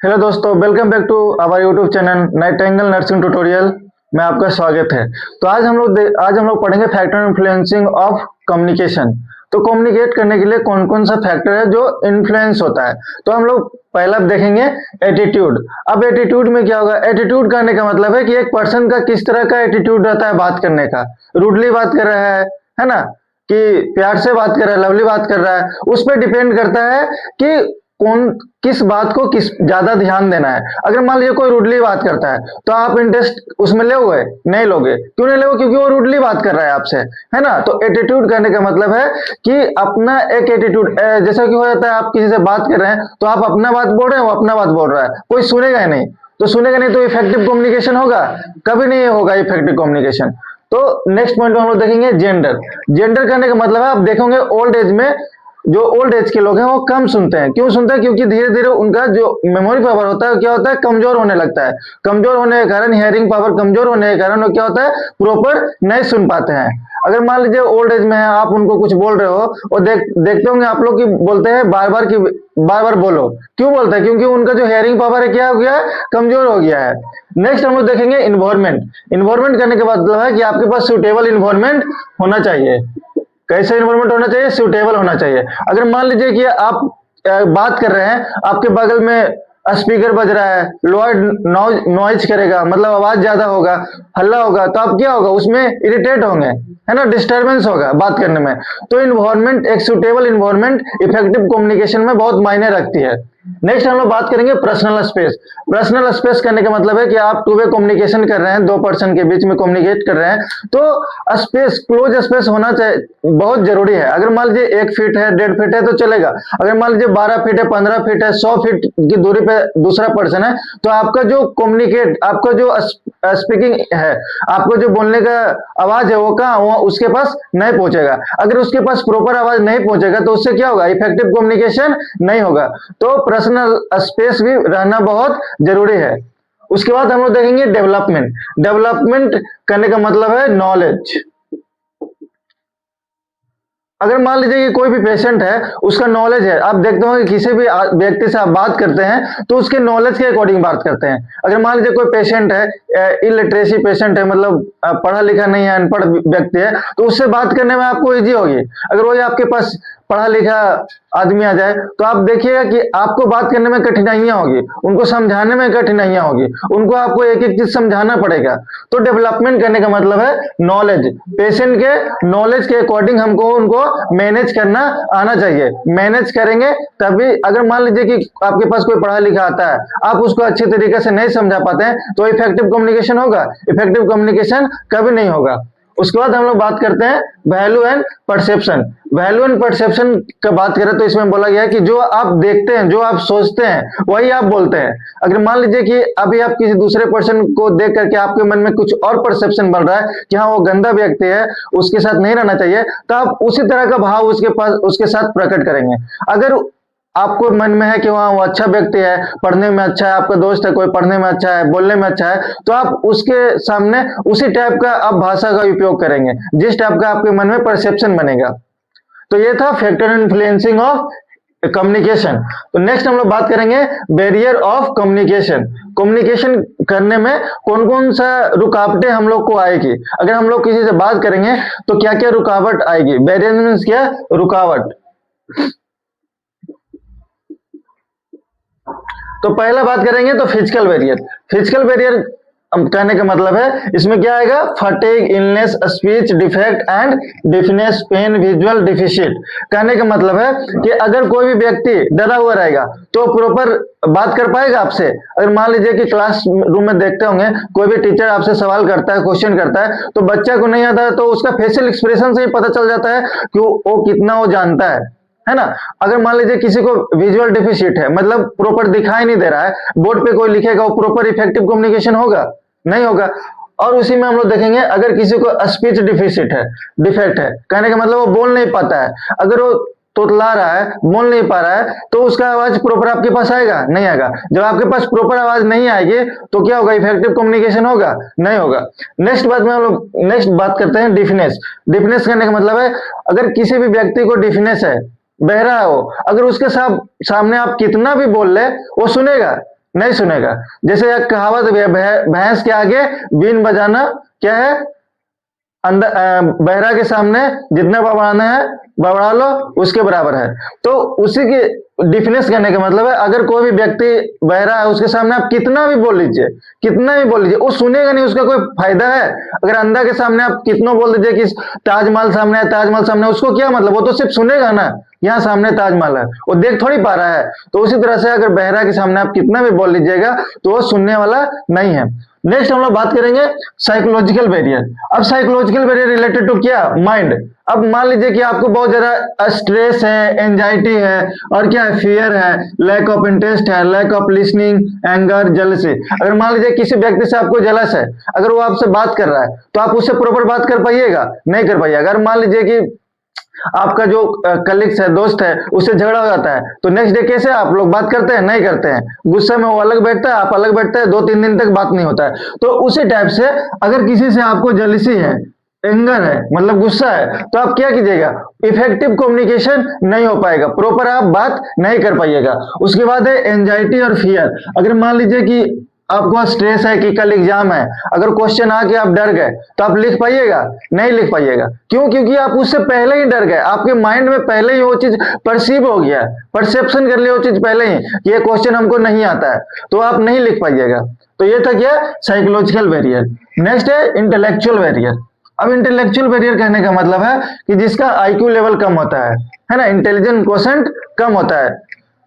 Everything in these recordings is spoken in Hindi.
हेलो दोस्तों, welcome back to our YouTube channel Nightingale nursing tutorial में आपका स्वागत है। तो आज हम लोग पढ़ेंगे फैक्टर इन्फ्लुएंसिंग ऑफ कम्युनिकेशन। तो कम्युनिकेट करने के लिए कौन कौन सा फैक्टर है जो इन्फ्लुएंस होता है। तो हम लोग पहला देखेंगे एटीट्यूड। अब एटीट्यूड में क्या होगा, एटीट्यूड करने का मतलब है कि एक पर्सन का किस तरह का एटीट्यूड रहता है बात करने का। रूडली बात कर रहा है ना, कि प्यार से बात कर रहा है, लवली बात कर रहा है, उस पर डिपेंड करता है कि कौन किस बात को किस ज्यादा ध्यान देना है। अगर मान लीजिए कोई रूडली बात करता है तो आप इंटरेस्ट उसमें लोगे नहीं लोगे। क्यों नहीं लोगे? क्योंकि वो रूडली बात कर रहा है आपसे, है ना। तो एटीट्यूड करने का मतलब है कि अपना एक एटीट्यूड, जैसा कि हो जाता है आप किसी से बात कर रहे हैं तो आप अपना बात बोल रहे हैं, वो अपना बात बोल रहा है, कोई सुनेगा ही नहीं। तो सुनेगा नहीं तो इफेक्टिव कम्युनिकेशन होगा? कभी नहीं होगा इफेक्टिव कम्युनिकेशन। तो नेक्स्ट पॉइंट हम लोग देखेंगे जेंडर। जेंडर करने का मतलब है, आप देखोगे ओल्ड एज में जो ओल्ड एज के लोग हैं वो कम सुनते हैं। क्यों सुनते हैं? क्योंकि धीरे धीरे उनका जो मेमोरी पावर होता है क्या होता है, कमजोर होने लगता है। कमजोर होने के कारण, हियरिंग पावर कमजोर होने के कारण वो क्या होता है, प्रॉपर नहीं सुन पाते हैं। अगर मान लीजिए ओल्ड एज में है, आप उनको कुछ बोल रहे हो और देखते होंगे आप लोग की बोलते हैं बार बार बोलो। क्यों बोलते हैं? क्योंकि उनका जो हियरिंग पावर है क्या हो गया है, कमजोर हो गया है। नेक्स्ट हम लोग देखेंगे इन्वायरमेंट। इन्वायरमेंट करने के बाद है कि आपके पास सुटेबल इन्वायरमेंट होना चाहिए। कैसे इन्वायरमेंट होना चाहिए? सूटेबल होना चाहिए। अगर मान लीजिए कि आप बात कर रहे हैं, आपके बगल में स्पीकर बज रहा है, नॉइज करेगा, मतलब आवाज ज्यादा होगा, हल्ला होगा, तो आप क्या होगा, उसमें इरिटेट होंगे, है ना, डिस्टरबेंस होगा बात करने में। तो इन्वायरमेंट, एक सूटेबल इन्वायरमेंट इफेक्टिव कम्युनिकेशन में बहुत मायने रखती है। नेक्स्ट हम लोग बात करेंगे पर्सनल स्पेस। पर्सनल स्पेस करने का मतलब है कि आप टू वे कम्युनिकेशन कर रहे हैं, दो पर्सन के बीच में कम्युनिकेट कर रहे हैं, तो स्पेस, क्लोज स्पेस होना चाहिए, बहुत जरूरी है। अगर मान लीजिए 1 फीट है, 1.5 फीट है तो चलेगा। अगर मान लीजिए 12 फीट है, 15 फीट है, 100 फीट की दूरी पे दूसरा पर्सन है, तो आपका जो कम्युनिकेट, आपका जो स्पीकिंग है, आपको जो बोलने का आवाज है वो कहाँ, वो उसके पास नहीं पहुंचेगा। अगर उसके पास प्रॉपर आवाज नहीं पहुंचेगा तो उससे क्या होगा, इफेक्टिव कम्युनिकेशन नहीं होगा। तो पर्सनल स्पेस भी रहना बहुत जरूरी है। उसके बाद हम लोग देखेंगे डेवलपमेंट। डेवलपमेंट करने का मतलब है नॉलेज। अगर मान लीजिए कि कोई भी पेशेंट है, उसका नॉलेज है, आप देखते हो कि किसी भी व्यक्ति से आप बात करते हैं तो उसके नॉलेज के अकॉर्डिंग बात करते हैं। अगर मान लीजिए कोई पेशेंट है, इलिटरेसी पेशेंट है, मतलब पढ़ा लिखा नहीं है, अनपढ़ व्यक्ति है, तो उससे बात करने में आपको इजी होगी। अगर वही आपके पास पढ़ा लिखा आदमी आ जाए तो आप देखिएगा कि आपको बात करने में कठिनाइयां होगी, उनको समझाने में कठिनाइयां होगी, उनको आपको एक एक चीज समझाना पड़ेगा। तो डेवलपमेंट करने का मतलब है नॉलेज, पेशेंट के नॉलेज के अकॉर्डिंग हमको उनको मैनेज करना आना चाहिए। मैनेज करेंगे तभी। अगर मान लीजिए कि आपके पास कोई पढ़ा लिखा आता है, आप उसको अच्छे तरीके से नहीं समझा पाते हैं, तो इफेक्टिव कम्युनिकेशन होगा? इफेक्टिव कम्युनिकेशन कभी नहीं होगा। उसके बाद हम लोग बात करते हैं value and perception. Value and perception का बात करें तो इसमें बोला गया है कि जो आप देखते हैं, जो आप सोचते हैं, वही आप बोलते हैं। अगर मान लीजिए कि अभी आप किसी दूसरे पर्सन को देख करके आपके मन में कुछ और परसेप्शन बन रहा है कि हाँ वो गंदा व्यक्ति है, उसके साथ नहीं रहना चाहिए, तो आप उसी तरह का भाव उसके साथ प्रकट करेंगे। अगर आपको मन में है कि वहाँ वो अच्छा व्यक्ति है, पढ़ने में अच्छा है, आपका दोस्त है कोई पढ़ने में अच्छा है, बोलने में अच्छा है, तो आप उसके सामने उसी टाइप का आप भाषा का उपयोग करेंगे, जिस टाइप का आपके मन में परसेप्शन बनेगा। तो ये था फैक्टर इन्फ्लुएंसिंग ऑफ कम्युनिकेशन। तो नेक्स्ट हम लोग बात करेंगे बैरियर ऑफ कम्युनिकेशन। कम्युनिकेशन करने में कौन कौन सा रुकावटें हम लोग को आएगी। अगर हम लोग किसी से बात करेंगे तो क्या क्या रुकावट आएगी। बैरियर मीन्स क्या, रुकावट। तो पहला बात करेंगे तो फिजिकल बैरियर। फिजिकल बैरियर कहने का मतलब है, इसमें क्या आएगा, fatigue, illness, speech defect and deafness, pain, visual deficit. कहने का मतलब है कि अगर कोई भी व्यक्ति डरा हुआ रहेगा तो प्रॉपर बात कर पाएगा आपसे। अगर मान लीजिए कि क्लास रूम में देखते होंगे कोई भी टीचर आपसे सवाल करता है, क्वेश्चन करता है, तो बच्चा को नहीं आता है तो उसका फेशियल एक्सप्रेशन से ही पता चल जाता है कि वो कितना वो जानता है ना। अगर मान लीजिए किसी को विजुअल डिफिशिट है, मतलब प्रॉपर दिखाई नहीं दे रहा है, बोर्ड पे कोई लिखेगा, वो प्रॉपर इफेक्टिव कम्युनिकेशन होगा? नहीं होगा। और उसी में हम लोग देखेंगे अगर किसी को स्पीच डिफिशिट है, डिफेक्ट है, कहने का मतलब वो बोल नहीं पाता है, अगर वो तोतला रहा है, बोल नहीं पा रहा है, तो उसका आवाज प्रॉपर आपके पास आएगा? नहीं आएगा। जब आपके पास प्रॉपर आवाज नहीं आएगी तो क्या होगा, इफेक्टिव कम्युनिकेशन होगा? नहीं होगा। नेक्स्ट बात करते हैं डिफनेस। डिफनेस करने का मतलब है, अगर किसी भी व्यक्ति को डिफनेस है, बहरा है वो, अगर उसके सामने आप कितना भी बोल ले वो सुनेगा नहीं सुनेगा। जैसे एक कहावत भी है, भैंस के आगे बीन बजाना क्या है, अंदर बहरा के सामने जितना बड़ाना है बड़ा लो, उसके बराबर है। तो उसी की डिफरेंस करने का मतलब है, अगर कोई भी व्यक्ति बहरा है उसके सामने आप कितना भी बोल लीजिए, कितना भी बोल लीजिए, वो सुनेगा नहीं, उसका कोई फायदा है। अगर अंधा के सामने आप कितना बोल दीजिए कि ताजमहल सामने है, ताजमहल सामने, उसको क्या मतलब, वो तो सिर्फ सुनेगा ना, यहाँ सामने ताजमहल है, वो देख थोड़ी पा रहा है। तो उसी तरह से अगर बहरा के सामने आप कितना भी बोल लीजिएगा तो वो सुनने वाला नहीं है। नेक्स्ट हम लोग बात करेंगे साइकोलॉजिकल बैरियर। अब साइकोलॉजिकल बैरियर रिलेटेड टू क्या, माइंड। अब मान लीजिए कि आपको बहुत ज्यादा स्ट्रेस है, एंजाइटी है, और क्या है, फियर है, लैक ऑफ इंटरेस्ट है, lack of listening, anger, jealousy. अगर मान लीजिए किसी व्यक्ति से आपको जलस है, अगर वो आपसे बात कर रहा है तो आप उससे प्रॉपर बात कर पाइएगा, नहीं कर पाइएगा। अगर मान लीजिए कि आपका जो कलीग्स है, दोस्त है, उससे झगड़ा हो जाता है, तो नेक्स्ट डे कैसे आप लोग बात करते हैं, नहीं करते हैं। गुस्से में वो अलग बैठता है, आप अलग बैठते हैं, 2-3 दिन तक बात नहीं होता है। तो उसी टाइप से अगर किसी से आपको जेलसी है, एंगर है, मतलब गुस्सा है, तो आप क्या कीजिएगा, इफेक्टिव कम्युनिकेशन नहीं हो पाएगा, प्रॉपर आप बात नहीं कर पाइएगा। उसके बाद है एंजाइटी और फियर। अगर मान लीजिए कि आपको स्ट्रेस है कि कल एग्जाम है, अगर क्वेश्चन आके आप डर गए तो आप लिख पाइएगा, नहीं लिख पाइएगा। क्यों? क्योंकि आप उससे पहले ही डर गए, आपके माइंड में पहले ही वो चीज परसीव हो गया, परसेप्शन कर लिया वो चीज पहले ही कि ये क्वेश्चन हमको नहीं आता है, तो आप नहीं लिख पाइएगा। तो ये था क्या, साइकोलॉजिकल बैरियर। नेक्स्ट है इंटेलेक्चुअल बैरियर। अब इंटेलेक्चुअल बैरियर कहने का मतलब है कि जिसका आईक्यू लेवल कम होता है ना, इंटेलिजेंट क्वोशेंट कम होता है।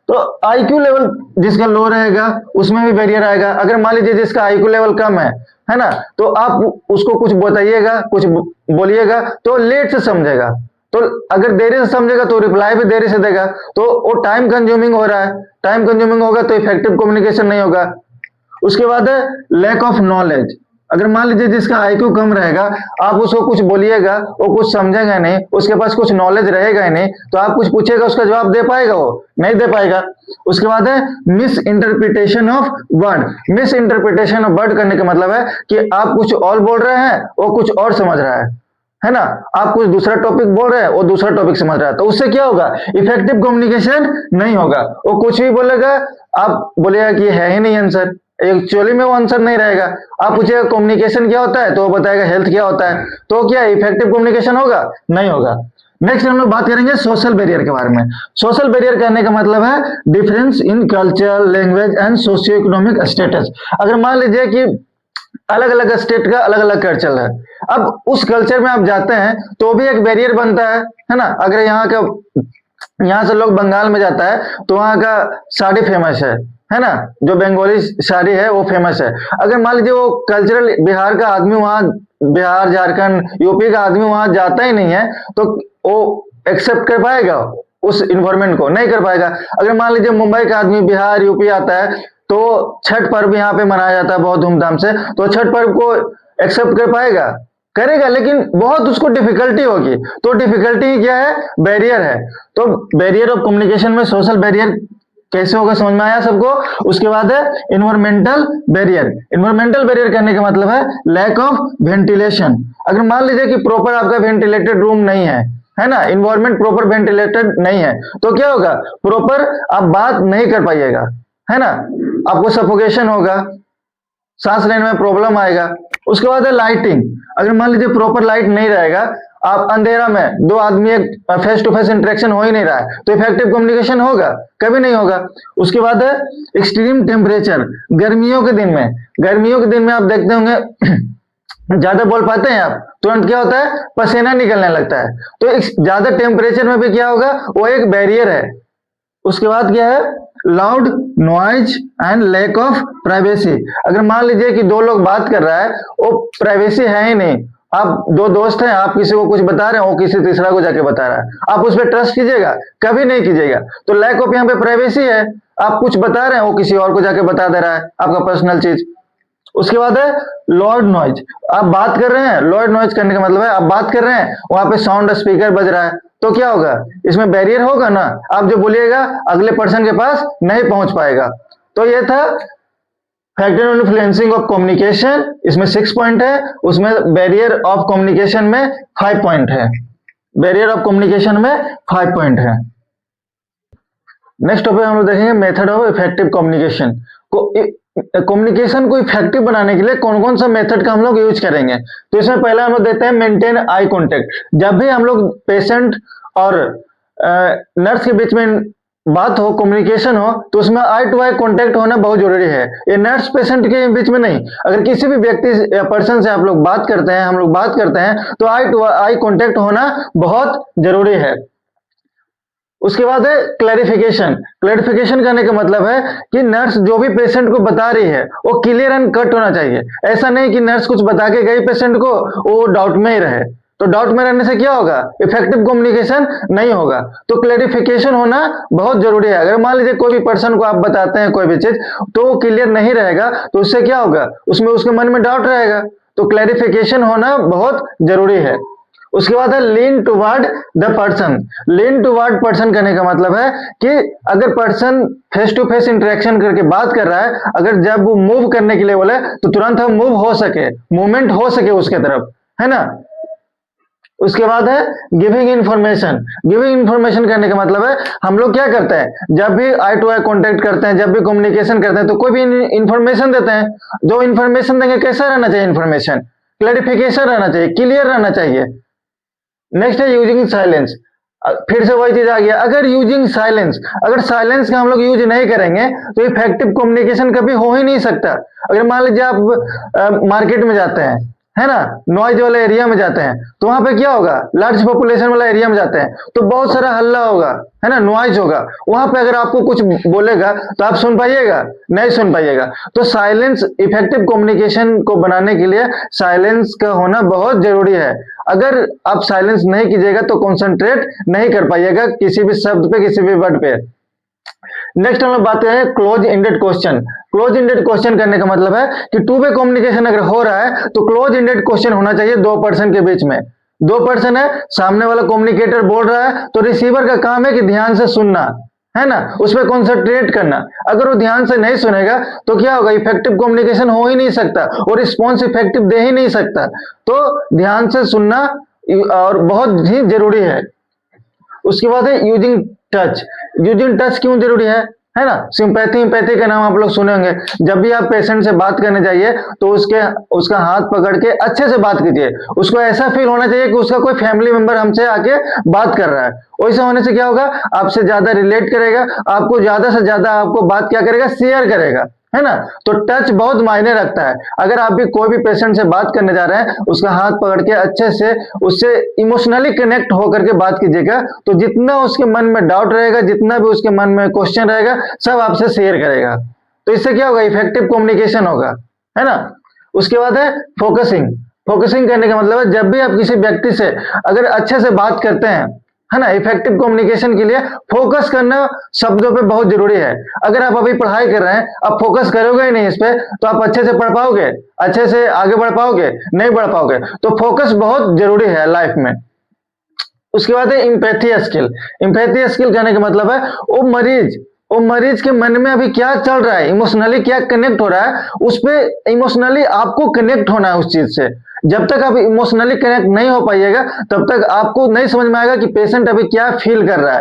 तो आईक्यू लेवल जिसका लो रहेगा उसमें भी बैरियर आएगा। अगर मान लीजिए जिसका आईक्यू लेवल कम है ना, तो आप उसको कुछ बताइएगा, कुछ बोलिएगा तो लेट से समझेगा। तो अगर देरी से समझेगा तो रिप्लाई भी देरी से देगा, तो वो टाइम कंज्यूमिंग हो रहा है, टाइम कंज्यूमिंग होगा तो इफेक्टिव कम्युनिकेशन नहीं होगा। उसके बाद है लैक ऑफ नॉलेज। अगर मान लीजिए जिसका आईक्यू कम रहेगा, आप उसको कुछ बोलिएगा वो कुछ समझेगा नहीं, उसके पास कुछ नॉलेज रहेगा ही नहीं, तो आप कुछ पूछेगा उसका जवाब दे पाएगा, वो नहीं दे पाएगा। उसके बाद है miss interpretation of word. Miss interpretation of word करने का मतलब है कि आप कुछ और बोल रहे हैं, वो कुछ और समझ रहा है ना। आप कुछ दूसरा टॉपिक बोल रहे हैं, वो दूसरा टॉपिक समझ रहा है, तो उससे क्या होगा, इफेक्टिव कम्युनिकेशन नहीं होगा। वो कुछ भी बोलेगा, आप बोलेगा कि है ही नहीं आंसर, एक्चुअली में वो आंसर नहीं रहेगा। आप पूछेगा कम्युनिकेशन क्या होता है, तो वो बताएगा हेल्थ क्या होता है, तो क्या इफेक्टिव कम्युनिकेशन होगा, नहीं होगा। नेक्स्ट हम लोग बात करेंगे सोशल बैरियर के बारे में। सोशल बैरियर कहने का मतलब है difference in culture, language and socio economic status. अगर मान लीजिए कि अलग अलग स्टेट का अलग अलग कल्चर है, अब उस कल्चर में आप जाते हैं तो भी एक बैरियर बनता है ना। अगर यहाँ से लोग बंगाल में जाता है तो वहाँ का साड़ी फेमस है ना, जो बंगाली साड़ी है वो फेमस है। अगर मान लीजिए वो कल्चरल बिहार का आदमी वहाँ, बिहार, झारखंड, यूपी का आदमी वहाँ जाता ही नहीं है, तो वो एक्सेप्ट कर पाएगा उस इन्वायरमेंट को, नहीं कर पाएगा। अगर मान लीजिए मुंबई का आदमी बिहार, यूपी आता है, तो छठ पर्व यहाँ पे मनाया जाता है बहुत धूमधाम से, तो छठ पर्व को एक्सेप्ट कर पाएगा, करेगा, लेकिन बहुत उसको डिफिकल्टी होगी। तो डिफिकल्टी क्या है, बैरियर है। तो बैरियर ऑफ कम्युनिकेशन में सोशल बैरियर कैसे होगा, समझ में आया सबको। उसके बाद है इन्वायरमेंटल बैरियर। इन्वायरमेंटल बैरियर कहने का मतलब है लैक ऑफ वेंटिलेशन। अगर मान लीजिए कि प्रॉपर आपका वेंटिलेटेड रूम नहीं है ना, इन्वायरमेंट प्रॉपर वेंटिलेटेड नहीं है, तो क्या होगा, प्रॉपर आप बात नहीं कर पाइएगा, है ना, आपको सफोकेशन होगा, सांस लेने में प्रॉब्लम आएगा। उसके बाद है लाइटिंग। अगर मान लीजिए प्रॉपर लाइट नहीं रहेगा, आप अंधेरा में, दो आदमी एक फेस टू फेस इंटरेक्शन हो ही नहीं रहा है, तो इफेक्टिव कम्युनिकेशन होगा, कभी नहीं होगा। उसके बाद है एक्सट्रीम टेम्परेचर। गर्मियों के दिन में आप देखते होंगे ज्यादा बोल पाते हैं आप, तुरंत क्या होता है, पसीना निकलने लगता है। तो ज्यादा टेम्परेचर में भी क्या होगा, वो एक बैरियर है। उसके बाद क्या है, loud noise and lack of privacy. अगर मान लीजिए कि दो लोग बात कर रहा है, वो प्राइवेसी है ही नहीं, आप दो दोस्त हैं, आप किसी को कुछ बता रहे हैं, वो किसी तीसरा को जाके बता रहा है, आप उस पर ट्रस्ट कीजिएगा, कभी नहीं कीजिएगा। तो लैक ऑफ यहाँ पे प्राइवेसी है, आप कुछ बता रहे हैं, वो किसी और को जाके बता दे रहा है आपका पर्सनल चीज। उसके बाद है लाउड नॉइज। आप बात कर रहे हैं, लाउड नॉइज करने का मतलब है आप बात कर रहे हैं, वहां पे साउंड स्पीकर बज रहा है, तो क्या होगा, इसमें बैरियर होगा ना, आप जो बोलिएगा अगले पर्सन के पास नहीं पहुंच पाएगा। तो ये था फैक्टर इन्फ्लुएंसिंग ऑफ कम्युनिकेशन, इसमें 6 पॉइंट है, उसमें बैरियर ऑफ कम्युनिकेशन में 5 पॉइंट है। बैरियर ऑफ कम्युनिकेशन में 5 पॉइंट है। नेक्स्ट टॉपिक हम लोग देखेंगे method of effective communication. Communication को इफेक्टिव बनाने के लिए कौन कौन सा मेथड का हम लोग यूज करेंगे। तो इसमें पहला हम लोग देते हैं मेंटेन आई कांटेक्ट। जब भी हम लोग पेशेंट और नर्स के बीच में बात हो, कम्युनिकेशन हो, तो उसमें आई टू आई कांटेक्ट होना बहुत जरूरी है। ये नर्स पेशेंट के बीच में नहीं, अगर किसी भी व्यक्ति या पर्सन से आप लोग बात करते हैं, हम लोग बात करते हैं, तो आई टू आई कांटेक्ट होना बहुत जरूरी है। उसके बाद है क्लैरिफिकेशन। क्लैरिफिकेशन करने का मतलब है कि नर्स जो भी पेशेंट को बता रही है वो क्लियर एंड कट होना चाहिए। ऐसा नहीं कि नर्स कुछ बता के गई पेशेंट को, वो डाउट में ही रहे। तो डाउट में रहने से क्या होगा, इफेक्टिव कम्युनिकेशन नहीं होगा। तो क्लैरिफिकेशन होना बहुत जरूरी है। अगर मान लीजिए कोई भी पर्सन को आप बताते हैं कोई भी चीज, तो वो क्लियर नहीं रहेगा, तो उससे क्या होगा, उसमें उसके मन में डाउट रहेगा। तो क्लैरिफिकेशन होना बहुत जरूरी है। उसके बाद है lean toward the person. Lean toward person करने का मतलब है कि अगर person face to face interaction करके बात कर रहा है, अगर जब वो मूव करने के लिए बोले तो तुरंत हम मूव हो सके, मूवमेंट हो सके उसके तरफ, है ना। उसके बाद है गिविंग इंफॉर्मेशन। गिविंग इंफॉर्मेशन करने का मतलब है हम लोग क्या करते हैं, जब भी आई टू आई कॉन्टेक्ट करते हैं, जब भी कम्युनिकेशन करते हैं, तो कोई भी इंफॉर्मेशन देते हैं। जो इंफॉर्मेशन देंगे कैसा रहना चाहिए, इंफॉर्मेशन क्लैरिफिकेशन रहना चाहिए, क्लियर रहना चाहिए। नेक्स्ट है यूजिंग साइलेंस। फिर से वही चीज आ गया, अगर यूजिंग साइलेंस, अगर साइलेंस का हम लोग यूज नहीं करेंगे तो इफेक्टिव कम्युनिकेशन कभी हो ही नहीं सकता। अगर मान लीजिए आप मार्केट में जाते हैं, है ना, नॉइज वाले एरिया में जाते हैं, तो वहां पे क्या होगा, लार्ज पॉपुलेशन वाला एरिया में जाते हैं तो बहुत सारा हल्ला होगा, है ना, नॉइज होगा। वहां पे अगर आपको कुछ बोलेगा तो आप सुन पाइएगा, नहीं सुन पाइएगा। तो साइलेंस, इफेक्टिव कम्युनिकेशन को बनाने के लिए साइलेंस का होना बहुत जरूरी है। अगर आप साइलेंस नहीं कीजिएगा तो कॉन्सेंट्रेट नहीं कर पाइएगा किसी भी शब्द पे, किसी भी वर्ड पे। नेक्स्ट हम लोग बात करें close ended question. Close ended question करने का मतलब है कि टू वे कम्युनिकेशन अगर हो रहा है तो क्लोज एंडेड क्वेश्चन होना चाहिए दो पर्सन के बीच में। दो पर्सन है, सामने वाला कम्युनिकेटर बोल रहा है तो रिसीवर का काम है कि ध्यान से सुनना, है ना, उस पर कॉन्सेंट्रेट करना। अगर वो ध्यान से नहीं सुनेगा तो क्या होगा, इफेक्टिव कम्युनिकेशन हो ही नहीं सकता और रिस्पॉन्स इफेक्टिव दे ही नहीं सकता। तो ध्यान से सुनना और बहुत ही जरूरी है। उसके बाद है यूजिंग टच। यूजिंग टच क्यों जरूरी है ना, सिंपैथी इंपैथी का नाम आप लोग सुने होंगे। जब भी आप पेशेंट से बात करने जाइए तो उसका हाथ पकड़ के अच्छे से बात कीजिए। उसको ऐसा फील होना चाहिए कि उसका कोई फैमिली मेंबर हमसे आके बात कर रहा है। वैसा होने से क्या होगा, आपसे ज्यादा रिलेट करेगा, आपको ज्यादा से ज्यादा आपको बात क्या करेगा, शेयर करेगा, है ना। तो टच बहुत मायने रखता है। अगर आप भी कोई भी पेशेंट से बात करने जा रहे हैं, उसका हाथ पकड़ के अच्छे से उससे इमोशनली कनेक्ट होकर के बात कीजिएगा, तो जितना उसके मन में डाउट रहेगा, जितना भी उसके मन में क्वेश्चन रहेगा, सब आपसे शेयर करेगा। तो इससे क्या होगा, इफेक्टिव कम्युनिकेशन होगा, है ना। उसके बाद है फोकसिंग। फोकसिंग करने का मतलब है जब भी आप किसी व्यक्ति से अगर अच्छे से बात करते हैं, है ना, इफेक्टिव कम्युनिकेशन के लिए फोकस करना शब्दों पे बहुत जरूरी है। अगर आप अभी पढ़ाई कर रहे हैं, आप फोकस करोगे ही नहीं इस पे, तो आप अच्छे से पढ़ पाओगे, अच्छे से आगे बढ़ पाओगे, नहीं बढ़ पाओगे। तो फोकस बहुत जरूरी है लाइफ में। उसके बाद है इम्पैथी स्किल। इम्पैथी स्किल कहने का मतलब है वो मरीज के मन में अभी क्या चल रहा है, इमोशनली क्या कनेक्ट हो रहा है, उस पे इमोशनली आपको कनेक्ट होना है उस चीज से। जब तक आप इमोशनली कनेक्ट नहीं हो पाइएगा तब तक आपको नहीं समझ में आएगा कि पेशेंट अभी क्या फील कर रहा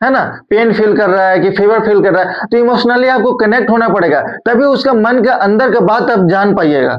है ना, पेन फील कर रहा है कि फीवर फील कर रहा है। तो इमोशनली आपको कनेक्ट होना पड़ेगा, तभी उसका मन का अंदर का बात आप जान पाइएगा।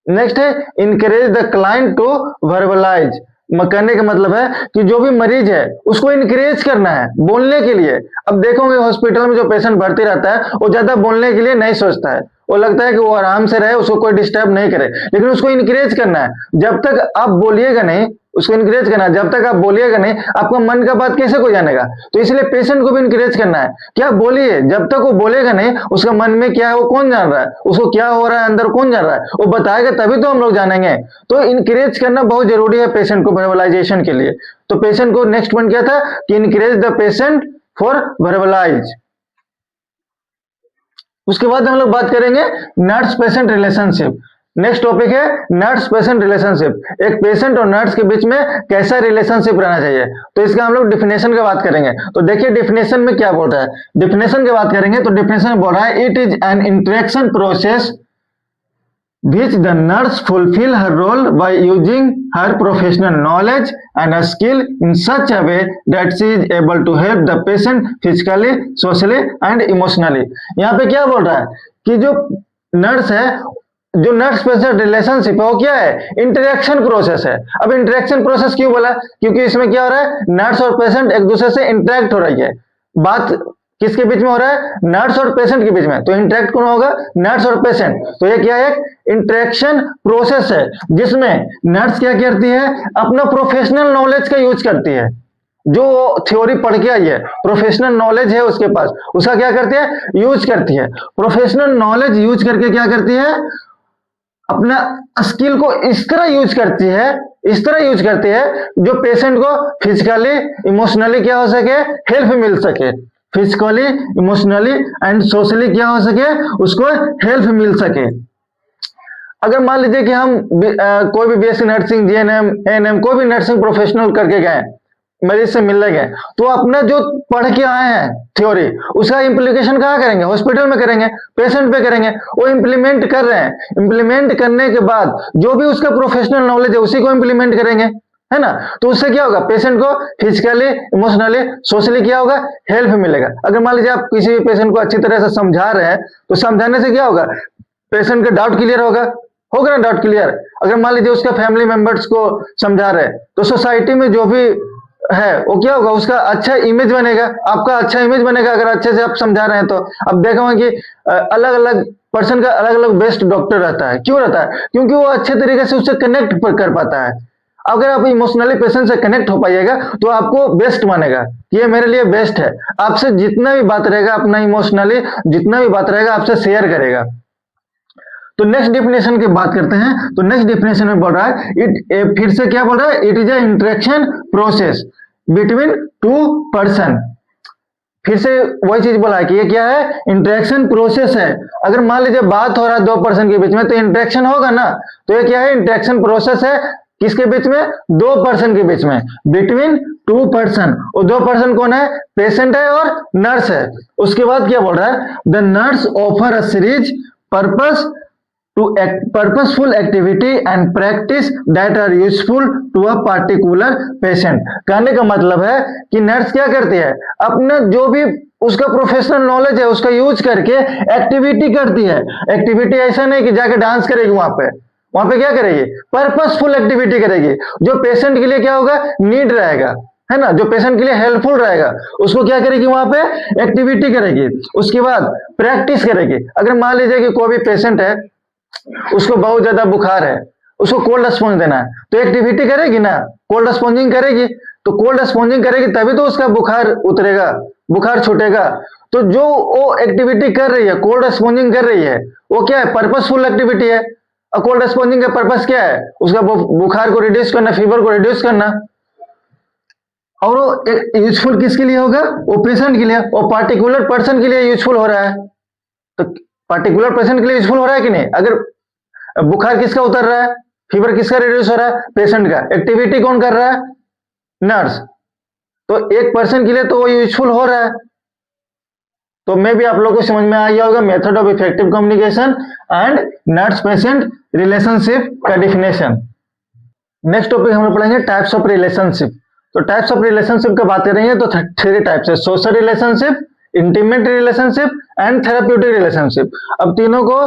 नेक्स्ट है encourage the client to verbalise. कहने का मतलब है कि जो भी मरीज है उसको इनकरेज करना है बोलने के लिए। अब देखोगे हॉस्पिटल में जो पेशेंट भर्ती रहता है वो ज्यादा बोलने के लिए नहीं सोचता है, वो लगता है कि वो आराम से रहे, उसको कोई डिस्टर्ब नहीं करे, लेकिन उसको इनकरेज करना है। जब तक आप बोलिएगा नहीं, उसको इनकरेज करना है, जब तक आप बोलिएगा नहीं, आपका मन का बात कैसे को जानेगा। तो इसलिए पेशेंट को भी इनकरेज करना है, क्या बोलिए, जब तक वो बोलेगा नहीं, उसका मन में क्या है वो कौन जान रहा है, उसको क्या हो रहा है अंदर कौन जान रहा है, वो बताएगा तभी तो हम लोग जानेंगे। तो इनकरेज करना बहुत जरूरी है पेशेंट को वर्बलाइजेशन के लिए। तो पेशेंट को नेक्स्ट पॉइंट क्या था कि encourage the patient for verbalise. उसके बाद हम लोग बात करेंगे nurse patient relationship. Next topic है नर्स पेशेंट रिलेशनशिप। एक पेशेंट और नर्स के बीच में कैसा रिलेशनशिप रहना चाहिए, तो इसका हम लोग डिफिनेशन की बात करेंगे। तो देखिए डिफिनेशन में क्या बोल रहा है, डिफिनेशन की बात करेंगे तो डिफिनेशन में बोल रहा है it is an interaction process which the nurse fulfill her role by using her professional knowledge and skill in such a way that she is able to help the patient physically, socially and emotionally। यहाँ पे क्या बोल रहा है कि जो नर्स है, जो नर्स पेशेंट रिलेशनशिप है वो क्या है, इंटरेक्शन प्रोसेस है। अब इंटरेक्शन प्रोसेस क्यों बोला, क्योंकि इसमें क्या हो रहा है, नर्स और पेशेंट एक दूसरे से इंटरेक्ट हो रही है। बात किसके बीच में हो रहा है, नर्स और पेशेंट के बीच में। तो इंटरेक्ट कौन होगा, नर्स और पेशेंट। तो ये क्या है, इंटरेक्शन प्रोसेस है जिसमें नर्स क्या करती है, अपना प्रोफेशनल नॉलेज का यूज करती है। जो थ्योरी पढ़ के आई है, प्रोफेशनल नॉलेज है उसके पास, उसका क्या करती है, यूज करती है। प्रोफेशनल नॉलेज यूज करके क्या करती है, अपना स्किल को इस तरह यूज करती है, इस तरह यूज करती है जो पेशेंट को फिजिकली इमोशनली क्या हो सके, हेल्प मिल सके। फिजिकली इमोशनली एंड सोशली क्या हो सके, उसको हेल्प मिल सके। अगर मान लीजिए कि हम कोई भी बीएससी नर्सिंग, जीएनएम, एएनएम कोई भी नर्सिंग प्रोफेशनल करके गए, मरीज से मिलने गए, तो अपना जो पढ़ के आए हैं थ्योरी, उसका इम्प्लीकेशन कहाँ करेंगे, हॉस्पिटल में करेंगे, पेशेंट पे करेंगे। वो इम्प्लीमेंट कर रहे हैं, इम्प्लीमेंट करने के बाद जो भी उसका प्रोफेशनल नॉलेज है उसी को इम्प्लीमेंट करेंगे, है ना। तो उससे क्या होगा, पेशेंट को फिजिकली, इमोशनली, सोशली क्या होगा, हेल्प मिलेगा। अगर मान लीजिए आप किसी भी पेशेंट को अच्छी तरह से समझा रहे हैं, तो समझाने से क्या होगा, पेशेंट का डाउट क्लियर होगा ना, डाउट क्लियर। अगर मान लीजिए उसका फैमिली मेंबर्स को समझा रहे हैं, तो सोसाइटी में जो भी है वो क्या होगा, उसका अच्छा इमेज बनेगा, आपका अच्छा इमेज बनेगा अगर अच्छे से आप समझा रहे हैं। तो अब देखा कि अलग अलग पर्सन का अलग अलग बेस्ट डॉक्टर रहता है। क्यों रहता है, क्योंकि वो अच्छे तरीके से उससे कनेक्ट कर पाता है। अगर आप इमोशनली पेशेंट से कनेक्ट हो पाइएगा तो आपको बेस्ट मानेगा, ये मेरे लिए बेस्ट है। आपसे जितना भी बात रहेगा, अपना इमोशनली जितना भी बात रहेगा आपसे शेयर करेगा। तो नेक्स्ट डेफिनेशन की बात करते हैं। तो नेक्स्ट डेफिनेशन में बोल रहा है, फिर से क्या बोल रहा है, it is a interaction process between two person. फिर से वही चीज बोला है कि ये क्या है, इंटरेक्शन प्रोसेस है। अगर मान लीजिए बात हो रहा है दो पर्सन के बीच में, तो इंटरेक्शन होगा ना। तो ये क्या है, इंटरेक्शन प्रोसेस है, किसके बीच में, दो पर्सन के बीच में, बिटवीन टू पर्सन। और दो पर्सन कौन है, पेशेंट है और नर्स है। उसके बाद क्या बोल रहा है, the nurse offer a series purposeful activity and practice that are useful to a particular patient। कहने का मतलब है कि नर्स क्या करती है, अपना जो भी उसका प्रोफेशनल नॉलेज है उसका यूज करके एक्टिविटी करती है। एक्टिविटी ऐसा नहीं कि जाके डांस करेगी, वहां पे क्या करेगी, पर्पसफुल एक्टिविटी करेगी, जो पेशेंट के लिए क्या होगा, नीड रहेगा, है ना, जो पेशेंट के लिए हेल्पफुल रहेगा, उसको क्या करेगी, वहां पे एक्टिविटी करेगी। उसके बाद प्रैक्टिस करेगी। अगर मान लीजिए कि कोई भी पेशेंट है, उसको बहुत ज्यादा बुखार है, उसको कोल्ड स्पॉन्ज देना है, तो एक्टिविटी करेगी ना, कोल्ड स्पॉन्जिंग करेगी। तो कोल्ड स्पॉन्जिंग करेगी तभी तो उसका बुखार उतरेगा, बुखार छूटेगा। तो जो वो एक्टिविटी कर रही है, कोल्ड स्पॉन्जिंग कर रही है, वो क्या है, पर्पसफुल एक्टिविटी है। और कोल्ड स्पॉन्जिंग का पर्पस क्या है, उसका बुखार को रिड्यूस करना, फीवर को रिड्यूस करना। और वो यूजफुल किसके लिए होगा, वो पेशेंट के लिए, वो पार्टिकुलर पर्सन के लिए यूजफुल हो रहा है। तो पार्टिकुलर पेशेंट के लिए यूजफुल हो रहा है कि नहीं। अगर बुखार किसका उतर रहा है, फीवर किसका रिड्यूस हो रहा है, पेशेंट का। एक्टिविटी कौन कर रहा है, नर्स। तो एक पर्सन के लिए तो वो यूजफुल हो रहा है। तो मे भी आप लोगों को समझ में आ गया होगा method of effective communication and nurse patient relationship का डिफिनेशन। नेक्स्ट टॉपिक हम लोग पढ़ेंगे टाइप्स ऑफ रिलेशनशिप। तो टाइप्स ऑफ रिलेशनशिप का बात करेंगे तो थ्री टाइप्स है, social relationship, intimate relationship and therapeutic relationship. अब तीनों को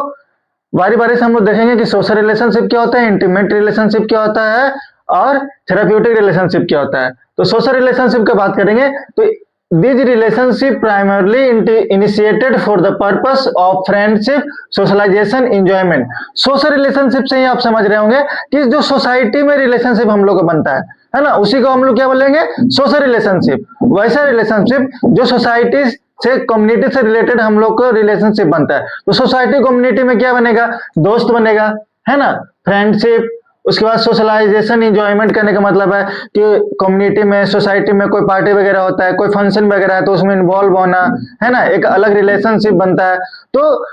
बारी बारी से हम लोग देखेंगे कि सोशल रिलेशनशिप क्या होता है, इंटीमेट रिलेशनशिप क्या होता है और थेराप्यूटिक रिलेशनशिप क्या होता है। तो सोशल रिलेशनशिप का बात करेंगे तो this relationship primarily initiated for the purpose of friendship, socialisation, enjoyment. Social relationship से ही आप समझ रहे होंगे कि जो सोसाइटी में रिलेशनशिप हम लोग का बनता है ना, उसी को हम लोग क्या बोलेंगे, सोशल रिलेशनशिप। वैसा रिलेशनशिप जो सोसाइटी से, कम्युनिटी से रिलेटेड हम लोग को रिलेशनशिप बनता है। तो सोसाइटी कम्युनिटी में क्या बनेगा, दोस्त बनेगा, है ना, फ्रेंडशिप। उसके बाद सोशलाइजेशन, इंजॉयमेंट करने का मतलब है कि कम्युनिटी में, सोसाइटी में कोई पार्टी वगैरह होता है, कोई फंक्शन वगैरह है तो उसमें इन्वॉल्व होना, है ना, एक अलग रिलेशनशिप बनता है। तो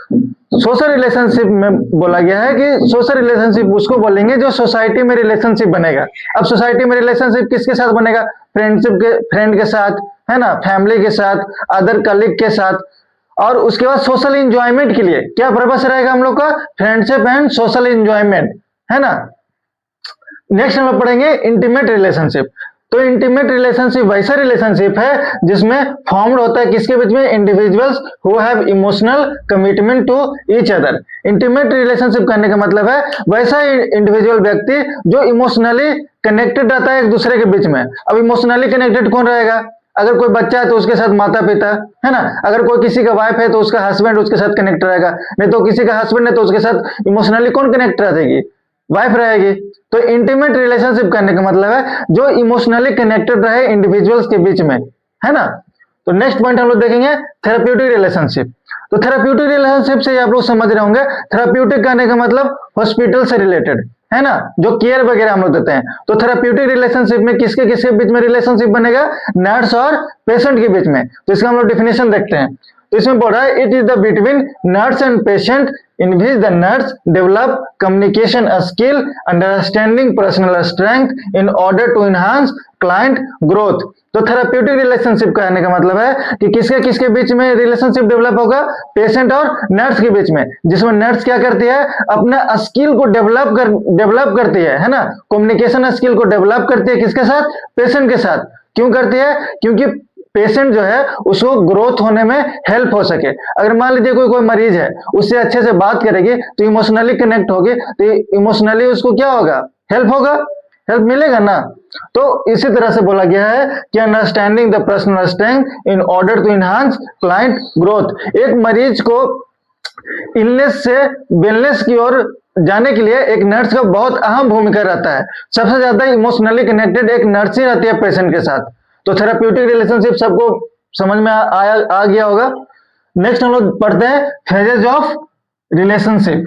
सोशल रिलेशनशिप में बोला गया है कि सोशल रिलेशनशिप उसको बोलेंगे जो सोसाइटी में रिलेशनशिप बनेगा। अब सोसाइटी में रिलेशनशिप किसके साथ बनेगा, फ्रेंड के साथ, है ना, फैमिली के साथ, अदर कलीग के साथ। और उसके बाद सोशल इंजॉयमेंट के लिए क्या पर्पस रहेगा हम लोग का, फ्रेंडशिप एंड सोशल इंजॉयमेंट, है ना। नेक्स्ट हम लोग पढ़ेंगे इंटीमेट रिलेशनशिप। तो इंटीमेट रिलेशनशिप वैसा रिलेशनशिप है जिसमें फॉर्म्ड होता है किसके बीच में, individuals who have emotional commitment to each other. Intimate relationship करने का मतलब है वैसा इंडिविजुअल व्यक्ति जो इमोशनली कनेक्टेड रहता है एक दूसरे के बीच में। अब इमोशनली कनेक्टेड कौन रहेगा, अगर कोई बच्चा है तो उसके साथ माता पिता, है ना। अगर कोई किसी का वाइफ है तो उसका हस्बैंड उसके साथ कनेक्ट रहेगा, नहीं तो किसी का हस्बैंड है तो उसके साथ इमोशनली कौन कनेक्ट रहेगी, वाइफ रहेगी। तो इंटीमेट रिलेशनशिप करने का मतलब है जो इमोशनली कनेक्टेड रहे इंडिविजुअल्स के बीच में, है ना। तो नेक्स्ट पॉइंट हम लोग देखेंगे थेराप्यूटिक रिलेशनशिप। तो थेराप्यूटिक रिलेशनशिप से आप लोग समझ रहे होंगे, थेराप्यूटिक करने का मतलब हॉस्पिटल से रिलेटेड, है ना, जो केयर वगैरह हम लोग देते हैं। तो थेराप्यूटिक रिलेशनशिप में किसके किसके बीच में रिलेशनशिप बनेगा, नर्स और पेशेंट के बीच में। तो इसका हम लोग डेफिनेशन देखते हैं। तो इसमें बोल रहा है it is the between nurse and patient in which the nurse develop communication skill, understanding personal strength in order to enhance client growth। तो थेराप्यूटिक रिलेशनशिप कहने का मतलब है कि किसके किसके बीच में रिलेशनशिप डेवलप होगा, पेशेंट और नर्स के बीच में, जिसमें नर्स क्या करती है, अपना स्किल को डेवलप करती है ना, कम्युनिकेशन स्किल को डेवलप करती है किसके साथ, पेशेंट के साथ। क्यों करती है, क्योंकि पेशेंट जो है उसको ग्रोथ होने में हेल्प हो सके। अगर मान लीजिए कोई मरीज है, उससे अच्छे से बात करेगी तो इमोशनली कनेक्ट होगी, तो इमोशनली उसको क्या होगा, हेल्प होगा, हेल्प मिलेगा ना। तो इसी तरह से बोला गया है कि understanding the personal strength in order to enhance client growth. एक मरीज को इलनेस से वेलनेस की ओर जाने के लिए एक नर्स का बहुत अहम भूमिका रहता है। सबसे ज्यादा इमोशनली कनेक्टेड एक नर्स ही रहती है पेशेंट के साथ। तो थेराप्यूटिक रिलेशनशिप सबको समझ में आ गया होगा। नेक्स्ट हम लोग पढ़ते हैं phases of relationship.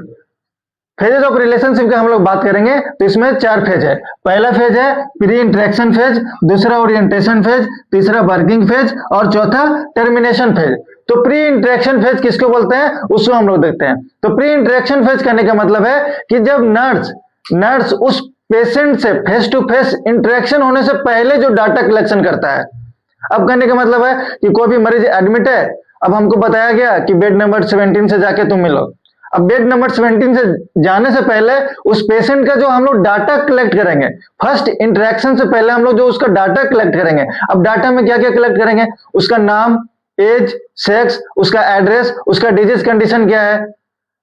Phases of relationship का हम लोग बात करेंगे। तो इसमें 4 फेज है। पहला फेज है प्री इंटरेक्शन फेज, दूसरा ओरिएंटेशन फेज, तीसरा वर्किंग फेज और चौथा टर्मिनेशन फेज। तो प्री इंटरेक्शन फेज किसको बोलते हैं उसको हम लोग देखते हैं। तो प्री इंटरेक्शन फेज करने का मतलब है कि जब नर्स उस पेशेंट से फेस टू फेस इंटरेक्शन होने से पहले जो डाटा कलेक्शन करता है। अब कहने का मतलब है कि कोई भी मरीज एडमिट है, अब हमको बताया गया कि बेड नंबर 17 से जाके तुम मिलो। अब बेड नंबर 17 से जाने से पहले उस पेशेंट का जो हम लोग डाटा कलेक्ट करेंगे, फर्स्ट इंटरेक्शन से पहले हम लोग जो उसका डाटा कलेक्ट करेंगे। अब डाटा में क्या क्या कलेक्ट करेंगे, उसका नाम, एज, सेक्स, उसका एड्रेस, उसका डिजीज कंडीशन क्या है,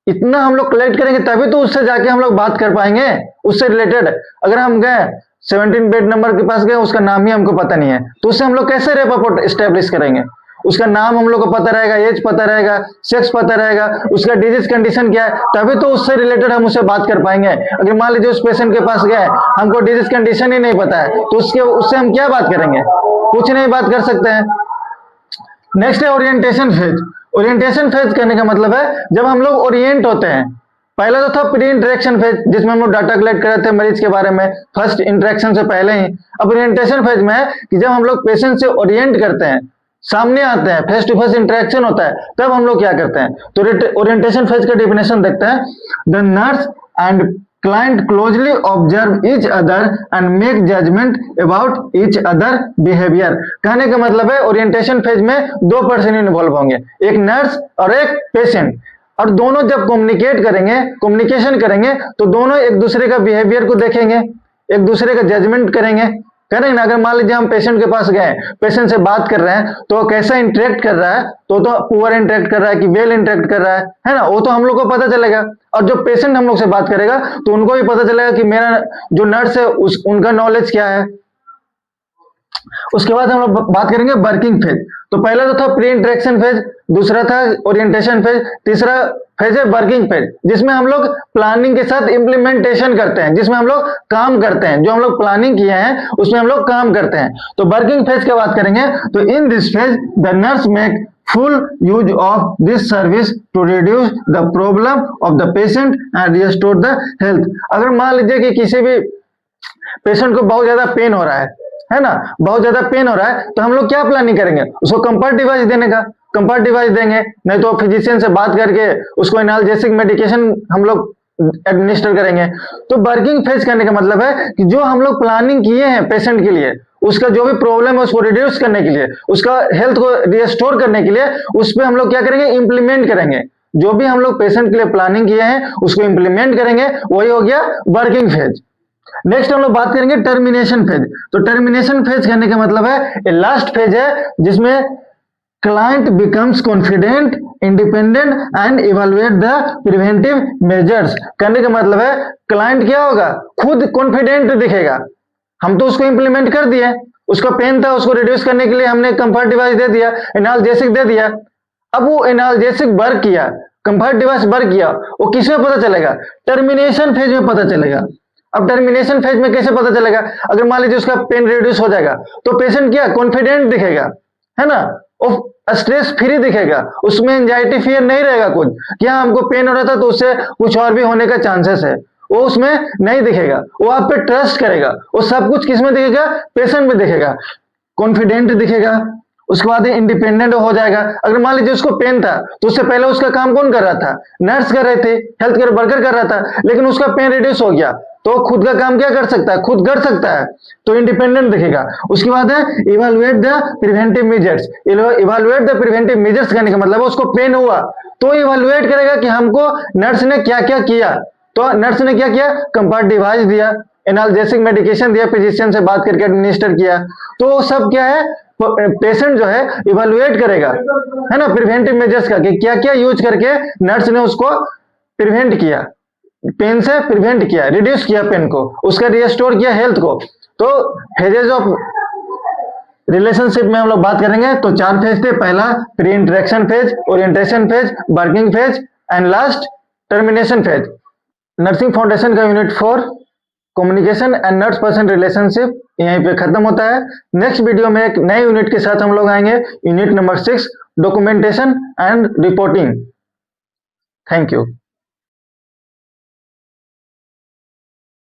इतना हम लोग कलेक्ट करेंगे तभी तो उससे जाके हम लोग बात कर पाएंगे उससे रिलेटेड। अगर हम गए 17 बेड नंबर के पास गए, उसका नाम ही हमको पता नहीं है, तो उससे हम लोग कैसे रेपो एस्टेब्लिश करेंगे। उसका नाम हम लोग को पता रहेगा, एज पता रहेगा, सेक्स पता रहेगा, उसका डिजीज कंडीशन क्या है, तभी तो उससे रिलेटेड हम उससे बात कर पाएंगे। अगर मान लीजिए उस पेशेंट के पास गए, हमको डिजीज कंडीशन ही नहीं पता है, तो उससे हम क्या बात करेंगे, कुछ नहीं बात कर सकते हैं। नेक्स्ट है ओरिएंटेशन फेज। ओरिएंटेशन फेज करने का मतलब है जब हम लोग ओरिएंट होते हैं। पहला तो था प्री इंटरेक्शन फेज जिसमें हम लोग डाटा कलेक्ट कर रहे थे मरीज के बारे में फर्स्ट इंटरेक्शन से पहले ही। अब ओरिएंटेशन फेज में है कि जब हम लोग पेशेंट से ओरिएंट करते हैं, सामने आते हैं, फेस टू फेस इंटरेक्शन होता है, तब हम लोग क्या करते हैं। तो ओरिएंटेशन फेज का डेफिनेशन देखते हैं। The nurse and client closely observe each other and make judgment about each other behavior। कहने का मतलब है ओरिएंटेशन फेज में 2 पर्सन इन्वॉल्व होंगे, एक नर्स और एक पेशेंट, और दोनों जब कम्युनिकेशन करेंगे तो दोनों एक दूसरे का बिहेवियर को देखेंगे, एक दूसरे का जजमेंट करेंगे ना। अगर मान लीजिए हम पेशेंट के पास गए, पेशेंट से बात कर रहे हैं, तो कैसा इंटरेक्ट कर रहा है, तो पुअर इंटरेक्ट कर रहा है कि वेल इंटरेक्ट कर रहा है ना, वो तो हम लोग को पता चलेगा। और जो पेशेंट हम लोग से बात करेगा तो उनको भी पता चलेगा कि मेरा जो नर्स है उनका नॉलेज क्या है। उसके बाद हम लोग बात करेंगे वर्किंग फेज। तो पहला तो था प्री इंटरेक्शन फेज, दूसरा था ओरिएंटेशन फेज, तीसरा फेज है वर्किंग फेज जिसमें हम लोग प्लानिंग के साथ इम्प्लीमेंटेशन करते हैं, जिसमें हम लोग काम करते हैं, जो हम लोग प्लानिंग किए हैं उसमें हम लोग काम करते हैं। तो वर्किंग फेज की बात करेंगे तो in this phase the nurse make full use of this service to reduce the problem of the patient and restore the health। अगर मान लीजिए कि किसी भी पेशेंट को बहुत ज्यादा पेन हो रहा है ना, बहुत ज्यादा पेन हो रहा है, तो हम लोग क्या प्लानिंग करेंगे, उसको कंफर्ट डिवाइस देने का, कंफर्ट डिवाइस देंगे, नहीं तो फिजिशियन से बात करके उसको एनाल्जेसिक मेडिकेशन हम लोग एडमिनिस्टर करेंगे। तो वर्किंग फेज करने का मतलब है कि जो हम लोग प्लानिंग किए हैं पेशेंट के लिए उसका जो भी प्रॉब्लम है उसको रिड्यूस करने के लिए, उसका हेल्थ को रिस्टोर करने के लिए उस पर हम लोग क्या करेंगे, इंप्लीमेंट करेंगे। जो भी हम लोग पेशेंट के लिए प्लानिंग किए हैं उसको इंप्लीमेंट करेंगे, वही हो गया वर्किंग फेज। नेक्स्ट हम लोग बात करेंगे टर्मिनेशन फेज। तो टर्मिनेशन फेज कहने का मतलब है लास्ट फेज है जिसमें client becomes confident, independent and evaluate the preventive measures. कहने का मतलब है क्लाइंट क्या होगा, खुद कॉन्फिडेंट दिखेगा। हम तो उसको इंप्लीमेंट कर दिए, उसका पेन था उसको रिड्यूस करने के लिए हमने कंफर्ट डिवाइस दे दिया, एनाल्जेसिक दे दिया। अब वो एनाल्जेसिक वर्क किया, कंफर्ट डिवाइस वर्क किया, वो किस में पता चलेगा, टर्मिनेशन फेज में पता चलेगा। अब टर्मिनेशन फेज में कैसे पता चलेगा, अगर मान लीजिए उसका पेन रिड्यूस हो जाएगा तो पेशेंट क्या कॉन्फिडेंट दिखेगा, है ना, और स्ट्रेस फ्री दिखेगा, उसमें एंजाइटी फियर नहीं रहेगा कुछ, क्या हमको पेन हो रहा था तो उससे कुछ और भी होने का चांसेस है, वो उसमें नहीं दिखेगा। वो आप पे ट्रस्ट करेगा, वो सब कुछ किस में दिखेगा, पेशेंट में दिखेगा, कॉन्फिडेंट दिखेगा। उसके बाद इंडिपेंडेंट हो जाएगा। अगर मान लीजिए उसको पेन था तो उससे पहले उसका काम कौन कर रहा था, नर्स कर रहे थे, हेल्थ केयर वर्कर कर रहा था, लेकिन उसका पेन रिड्यूस हो गया तो खुद का काम क्या कर सकता है, खुद कर सकता है, तो इंडिपेंडेंट दिखेगा। उसके बाद है evaluate the preventive measures. Evaluate the preventive measures कहने का मतलब उसको पेन हुआ तो इवैल्यूएट करेगा कि हमको नर्स ने क्या क्या किया। तो नर्स ने क्या किया, कंफर्ट डिवाइस दिया, एनाल्जेसिक मेडिकेशन दिया, फिजिशियन से बात करके एडमिनिस्टर किया, तो सब क्या है, पेशेंट जो है इवैल्यूएट करेगा, है ना, प्रिवेंटिव मेजर्स का कि क्या क्या यूज करके नर्स ने उसको प्रिवेंट किया, पेन से प्रिवेंट किया, रिड्यूस किया पेन को, उसका रिस्टोर किया हेल्थ को। तो फेजेज ऑफ रिलेशनशिप में हम लोग बात करेंगे तो 4 फेज थे। पहला pre interaction phase, orientation phase, working phase and last termination phase. Nursing foundation का unit 4 communication and nurse person relationship यहीं पे खत्म होता है। नेक्स्ट वीडियो में एक नए यूनिट के साथ हम लोग आएंगे, unit number 6 documentation and reporting. Thank you.